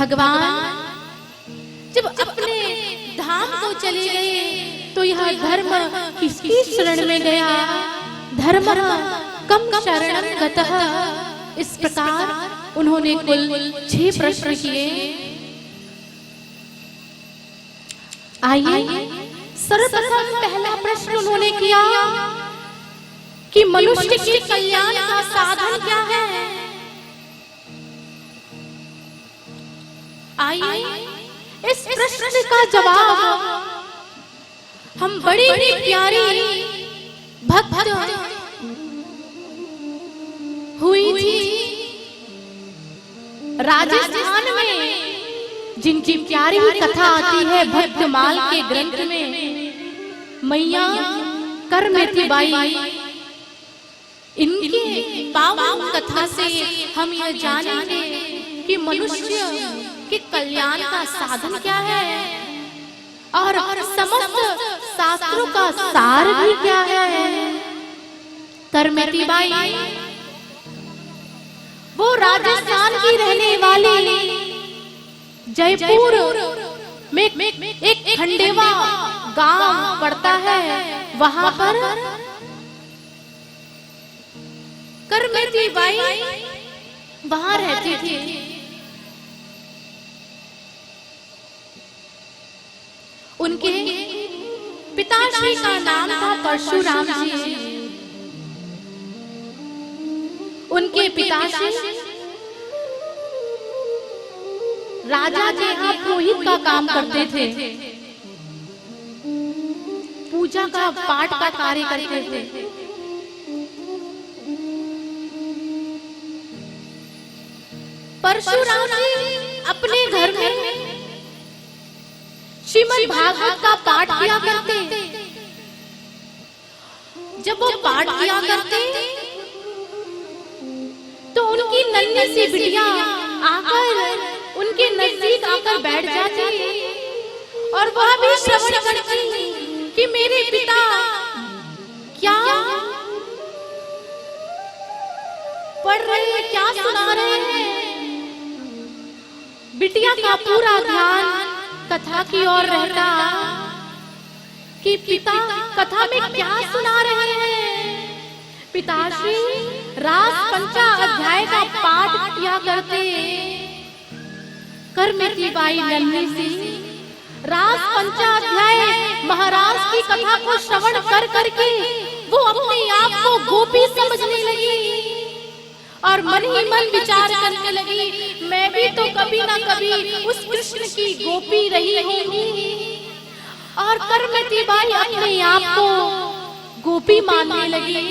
भगवान जब अपने धाम को चले गए तो यह धर्म किसकी शरण में गया? धर्म कम शरणं गतः। इस प्रकार उन्होंने कुल 6 प्रश्न किए। आइए सर्वप्रथम पहला प्रश्न उन्होंने किया कि मनुष्य के कल्याण का साधन क्या है? आइए इस प्रश्न का जवाब हम बड़ी ही प्यारी भक्त हुई थी राजस्थान में, जिनकी प्यारी कथा आती है भक्तमाल के ग्रंथ में, मैया करमेती बाई। इनकी पावन कथा से हम यह जानेंगे कि मनुष्य के कल्याण का साधन क्या है और समस्त शास्त्रों का सार भी क्या है। करमेती बाई वो राजस्थान की रहने वाली जयपुर में एक खंडेवा गांव पड़ता है, वहां पर करमेती बाई वहां रहती थी। उनके पिताश्री का नाम था परशुराम जी। उनके पिताश्री राजा के यहाँ पुरोहित का काम करते थे, पूजा का पाठ का कार्य करते थे। परशुराम जी अपने घर में श्रीमद् भागवत का पाठ किया करते। जब वो पाठ किया करते तो उनकी नन्ही सी बिटिया आकर उनके नजदीक आकर बैठ जाती और वह भी श्रवण करती कि मेरे पिता क्या पढ़ रहे हैं, क्या सुना रहे हैं। बिटिया का पूरा ध्यान कथा की ओर रहता कि पिता कथा में क्या सुना रहे हैं। पिताश्री रास पंचा अध्याय का पाठ किया करते। करमेती बाई नन्ही सी रास पंचा अध्याय महाराज की कथा को श्रवण कर करके वो अपने आप को गोपी समझने लगी और मन ही मन विचार करने लगी, मैं भी तो कभी ना कभी उस कृष्ण की गोपी रही होंगी। और करमेती बाई अपने आप को गोपी मानने लगी।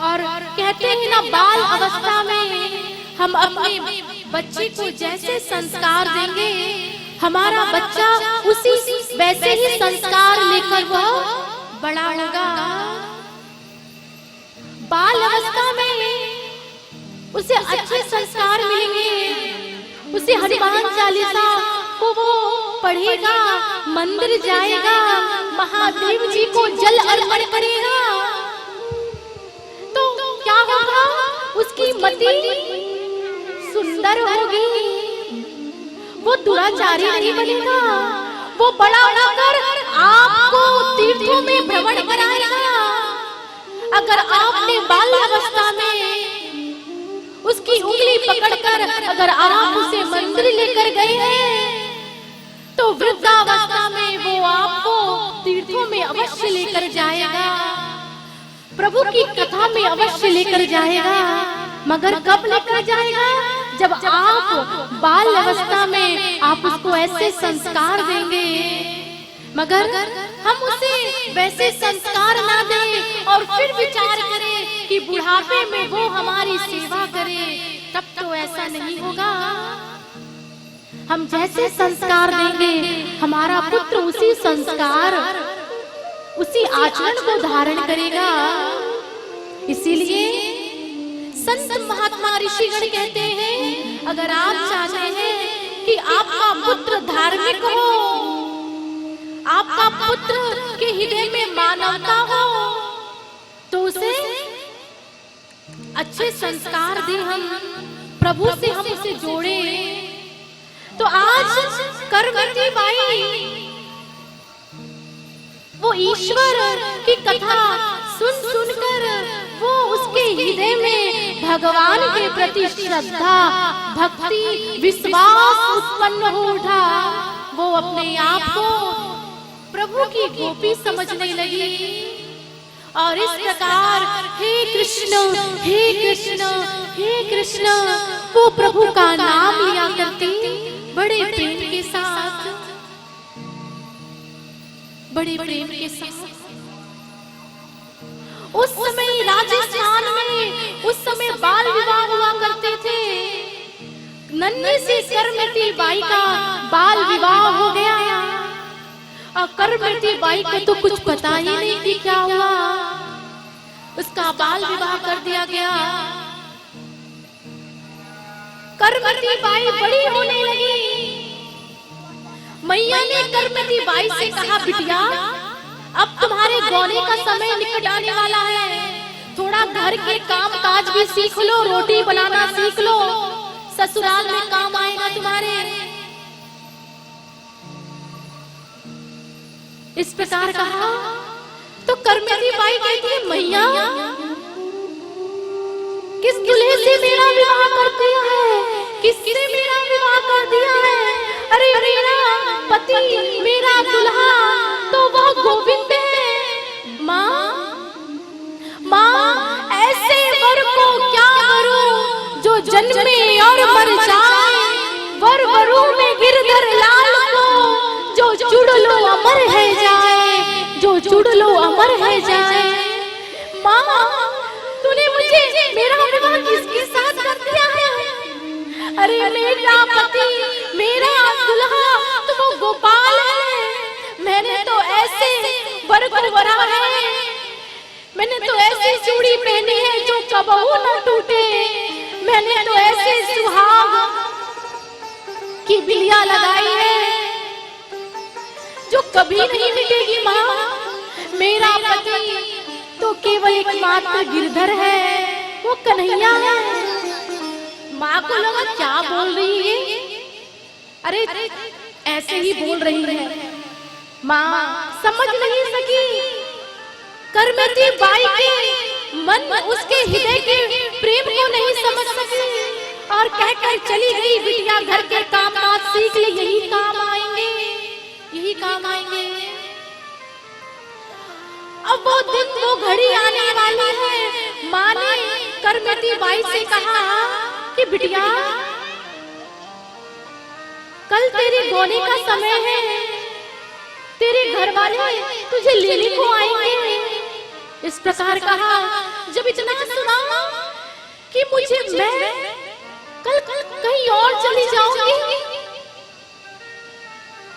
और कहते हैं ना, बाल अवस्था में हम अपने बच्चे को जैसे संस्कार देंगे, हमारा बच्चा उसी वैसे ही संस्कार लेकर वह बड़ा होगा। बाल अवस्था में उसे अच्छे संस्कार मिलेंगे, उसे हनुमान चालीसा को वो पढ़ेगा, मंदिर जाएगा, महादेव जी को जल अर्पण करेगा, तो क्या होगा, उसकी मति सुंदर होगी, वो दुराचारी नहीं बनेगा। वो बड़ा होकर आपको तीर्थों में भ्रमण कराएगा। अगर आपने बाल्यावस्था में उसकी उंगली पकड़कर अगर आप उसे मंदिर लेकर गए हैं, तो वृद्धावस्था में वो आपको तीर्थों में अवश्य लेकर जाएगा, प्रभु की कथा में अवश्य लेकर जाएगा। मगर कब लेकर जाएगा? जब आप बाल अवस्था में आप उसको ऐसे संस्कार देंगे। मगर हम उसे वैसे संस्कार ना दें और फिर विचार करें कि बुढ़ापे में वो हमारी सेवा करे, तब तो ऐसा नहीं होगा। हम जैसे संस्कार देंगे, हमारा पुत्र उसी संस्कार, उसी आचरण को धारण करेगा। इसीलिए संत महात्मा ऋषिगण कहते हैं, अगर आप चाहते हैं कि आपका पुत्र धार्मिक हो, आपका पुत्र के हृदय में मानवता हो, तो उसे अच्छे संस्कार दें हम, प्रभु से हम उसे जोड़े। तो आज करमती बाई वो ईश्वर की कथा सुन सुनकर वो उसके हृदय में भगवान के प्रति श्रद्धा, भक्ति, विश्वास उत्पन्न हो उठा। वो अपने आप को प्रभु की गोपी समझने लगी और इस प्रकार हे कृष्ण, हे कृष्ण, हे कृष्ण वो प्रभु का नाम लिया करती बड़े प्रेम के साथ, बड़े प्रेम के साथ। उस समय राजस्थान में उस समय बाल विवाह हुआ करते थे। नन्ही सी करमती बाई का बाल विवाह हो गया और करमती बाई को तो कुछ पता ही नहीं कि क्या हुआ, उसका बाल विवाह कर दिया गया। करमती बाई बड़ी होने लगी। मैया ने करमती बाई से कहा, बिटिया अब तुम्हारे गौने का समय निकट आने वाला है, थोड़ा घर के काम काज भी सीख लो, रोटी बनाना सीख लो, ससुराल में काम आएगा तुम्हारे। इस प्रकार कहा तो करमती बाई कहती है, मैया किस दूल्हे से मेरा विवाह कर दिया है, किससे मेरा विवाह कर दिया है? अरे मेरा पति, मेरा दुल्हा तो वह गोविंद है। माँ ऐसे वर को क्या करूं जो जन्मे और मर जाए, वर वरु में गिरधर लाल को जो जुड़ लो अमर है जाए, जो जुड़ लो अमर है जाए। माँ तूने मुझे मेरा विवाह किसके साथ कर दिया है? अरे मेरा पति, मेरा दुल्हा तो वो गोपाल है, मैंने तो ऐसे वर को वरा है, मैंने तो ऐसी चूड़ी पहनी है जो कबहू न टूटे, मैंने तो ऐसे सुहाग की बिलिया लगाई है जो कभी नहीं मिटेगी। माँ मेरा पति तो केवल एकमात्र गिरधर है, वो कन्हैया है। माँ को लगा क्या बोल रही है, अरे ऐसे ही बोल रही है। माँ समझ नहीं सकी, करमती बाई के मन उसके हृदय के प्रेम को नहीं समझ सकी और कहकर चली गई, बिटिया घर के काम काज सीख ले, यही काम आएंगे, यही काम आएंगे। अब वो दिन वो घड़ी आने वाली है। माँ ने करमती बाई से कहा कि बिटिया कल तेरे गौने का समय है, तेरे घर वाले तुझे लेने को आएंगे। इस प्रकार कहा। जब इतना सुना कि मुझे मैं कल कहीं और चली जाऊंगी,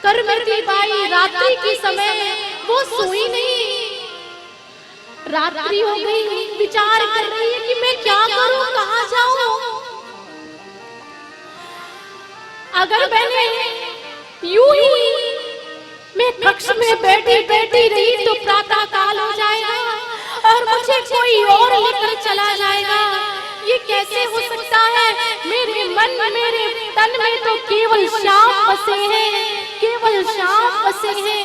करमती बाई रात्रि के समय वो सोई नहीं, रात्रि हो गई, विचार कर रही है कि मैं क्या करूं, कहां जाऊं। अगर मैंने यूं ही मैं कक्ष में बैठी बैठी रही तो प्रातः काल हो जाएगा और मुझे कोई और लेकर चला जाएगा। ये कैसे हो सकता है? मेरे मन मेरे तन में तो केवल श्याम बसे हैं, केवल श्याम बसे हैं।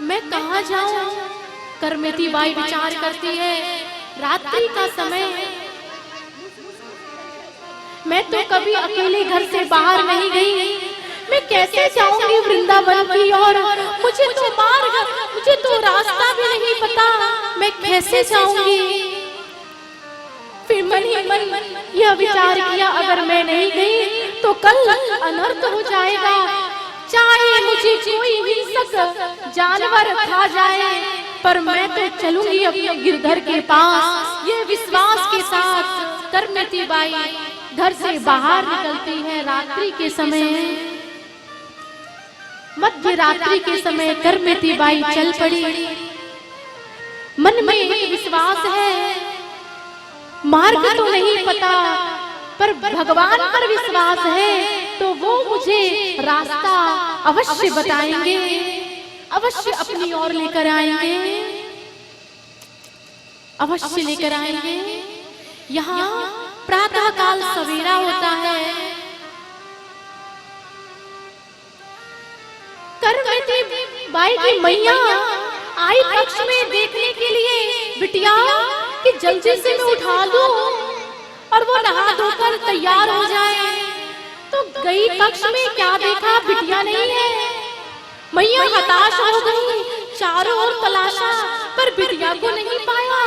मैं कहां जाऊं? करमती बाई विचार करती है। रात्रि का समय है, मैं तो कभी अकेले घर से बाहर नहीं गई, मैं कैसे जाऊंगी वृंदावन की ओर? मुझे तो मार्ग, मुझे तो रास्ता भी नहीं पता, मैं कैसे जाऊंगी? फिर मन ही मन यह विचार किया, अगर मैं नहीं गई तो कल अनर्थ हो जाएगा, चाहे मुझे कोई हिंसक जानवर खा जाए, पर मैं तो चलूंगी अपने गिरधर के पास। ये विश्वास के साथ करमती बाई घर से बाहर निकलती है। रात्रि के समय, मध्य रात्रि के समय करमती बाई चल पड़ी। मन में एक विश्वास है, मार्ग तो नहीं पता पर भगवान पर विश्वास है, तो वो मुझे रास्ता अवश्य बताएंगे, अवश्य अपनी ओर लेकर आएंगे, अवश्य लेकर आएंगे। यहाँ प्रातः काल सवेरा होता है। करमती बाई की मैया आई कक्ष में देखने के लिए बिटिया कि जल्दी से मैं उठा दूं और वो नहा धोकर तैयार हो जाए। तो गई कक्ष में, क्या देखा, बिटिया नहीं है। मैया हताश हो गई, चारों ओर तलाशा पर बिटिया को नहीं पाया।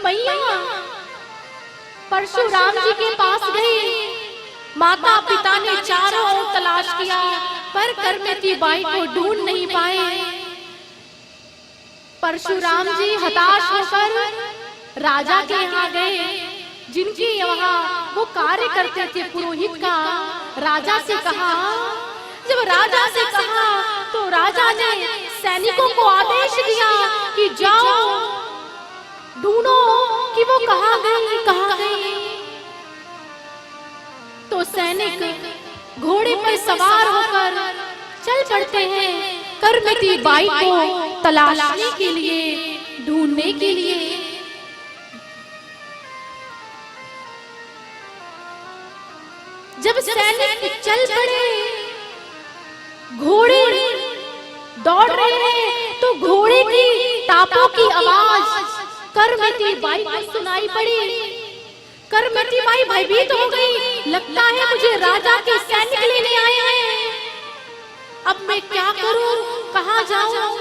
मैया परशुराम जी के पास गई। माता पिता ने चारों ओर तलाश किया पर करमती बाई को ढूंढ नहीं पाए। परशुराम जी हताश होकर राजा के यहाँ गए, जिनके यहाँ वो कार्य करते थे पुरोहित का। राजा से कहा, जब राजा से कहा तो राजा ने सैनिकों को आदेश दिया कि जाओ ढूंढो कि वो कहाँ गई, कहाँ गई। तो सैनिक घोड़े पर सवार होकर चल पड़ते हैं करमती बाई को तलाशने के लिए, ढूंढने के लिए। जब सैनिक चल पड़े, घोड़े दौड़ रहे हैं, तो घोड़े की टापों की आवाज करमती बाई को सुनाई पड़ी। करमती बाई भयभीत हो गई, लगता है मुझे राजा के सैनिक लेने आए हैं। अब मैं क्या करूं, कहां जाऊं,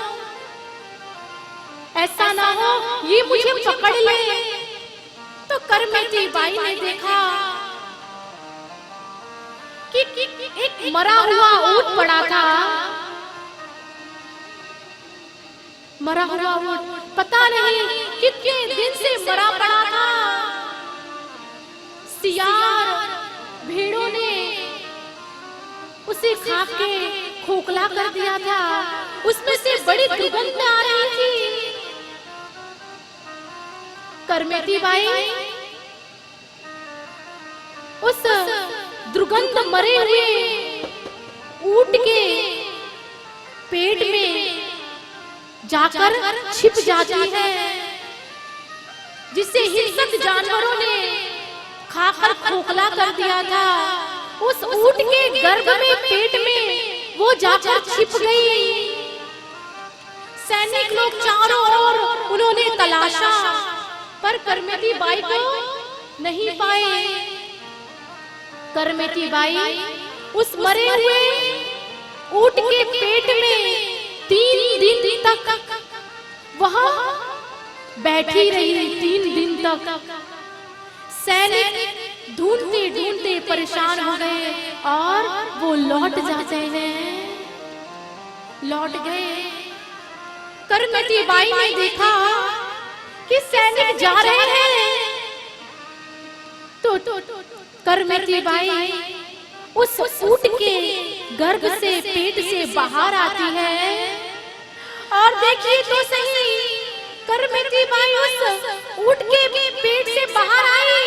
ऐसा ना हो ये मुझे पकड़ ले। तो करमती बाई ने देखा कि एक मरा हुआ ऊंट पड़ा था। मरा हुआ ऊंट, पता नहीं कितने दिन से मरा पड़ा था। सियार भेड़ों ने उसे खा के खोखला कर दिया था। उसमें से बड़ी दुर्गंध आ रही थी। करमती बाई उस दुर्गंध मरे हुए ऊंट के पेट में जाकर छिप जाती है, जिसे हिंसक जानवरों ने खाकर खोखला कर दिया था। उस ऊंट के गर्भ में, पेट में वो जाकर छिप गई। सैनिक लोग चारों ओर उन्होंने तलाशा पर करमती बाई को नहीं पाए। करमती बाई उस मरे हुए ऊंट के पेट में 3 दिन तक वहां बैठी रही। 3 दिन तक सैनिक ढूंढते ढूंढते परेशान हो गए और वो लौट जाते हैं। लौट गए। करमती बाई ने देखा कि सैनिक जा रहे हैं। तो करमती बाई उस ऊंट के गर्भ से, पेट से बाहर आती है। और देखिए तो सही, करमती बाई उस ऊंट के पेट से बाहर आई।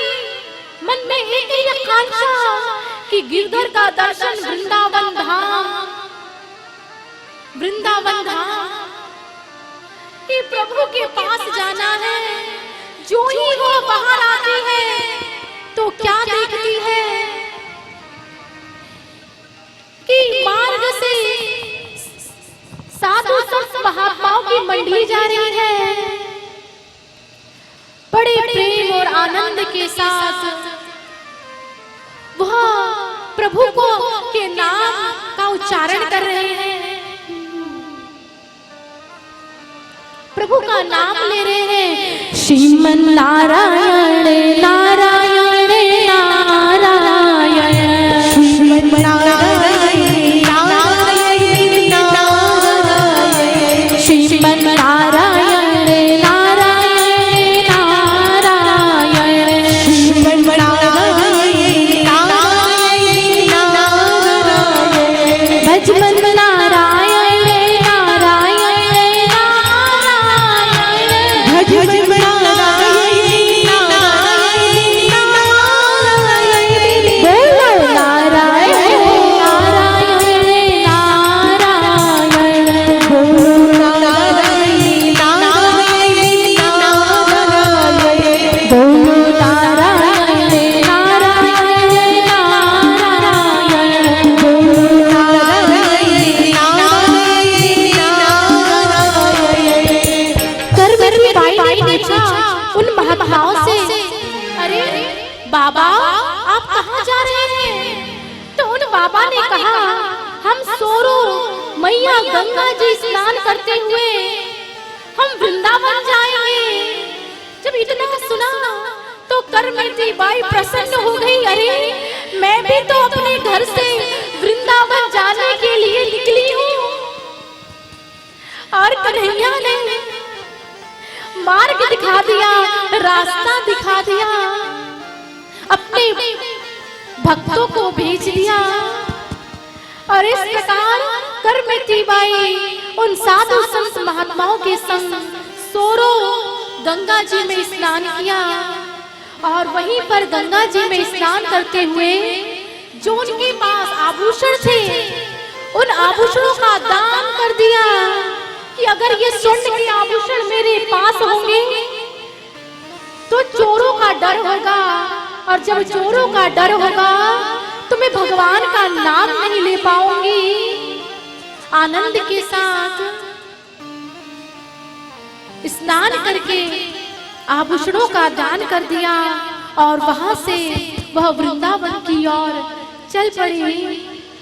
मन में एक ही आकांक्षा कि गिरधर का दर्शन, वृंदावन धाम, वृंदावन धाम, कि प्रभु के पास जाना है। जो ही वो बाहर आती है तो क्या देखती है कि मार्ग से साधु संत महात्माओं की मंडली जा रही है। बड़े प्रेम और आनंद के साथ वह प्रभु को के नाम का उच्चारण कर रहे हैं, प्रभु का नाम ले रहे हैं। श्रीमन नारायण नारायण नारायण, श्रीमन नारायण नारायण नारायण, श्रीमन नारायण नारायण नारायण, श्रीमन नारायण नारायण नारायण, भजमन नारायण नारायण नारायण, भजमन नारायण नारायण बाबा आप कहाँ जा रहे हैं? तो उन बाबा ने कहा हम सोरो मैया गंगा जी स्नान करते हुए हम वृंदावन जाएंगे। जब इतना सुना तो करमती बाई प्रसन्न हो गई। अरे मैं भी तो अपने घर से वृंदावन जाने के लिए निकली हूँ। और कन्हैया ने मार्ग दिखा दिया, रास्ता दिखा दिया, अपने भक्तों को भेज दिया। और इस प्रकार करमती बाई उन साधु संत महात्माओं के संग सोरो गंगा जी में स्नान किया। और वहीं पर गंगा जी में स्नान करते हुए जो उनके पास आभूषण थे उन आभूषणों का दान कर दिया कि अगर ये स्वर्ण के आभूषण मेरे पास होंगे तो चोरों का डर होगा, और जब चोरों का डर होगा तो मैं भगवान का नाम नहीं ले पाऊंगी। आनंद के साथ स्नान करके आभूषणों का दान कर दिया और वहां से वह वृंदावन की ओर चल पड़ी।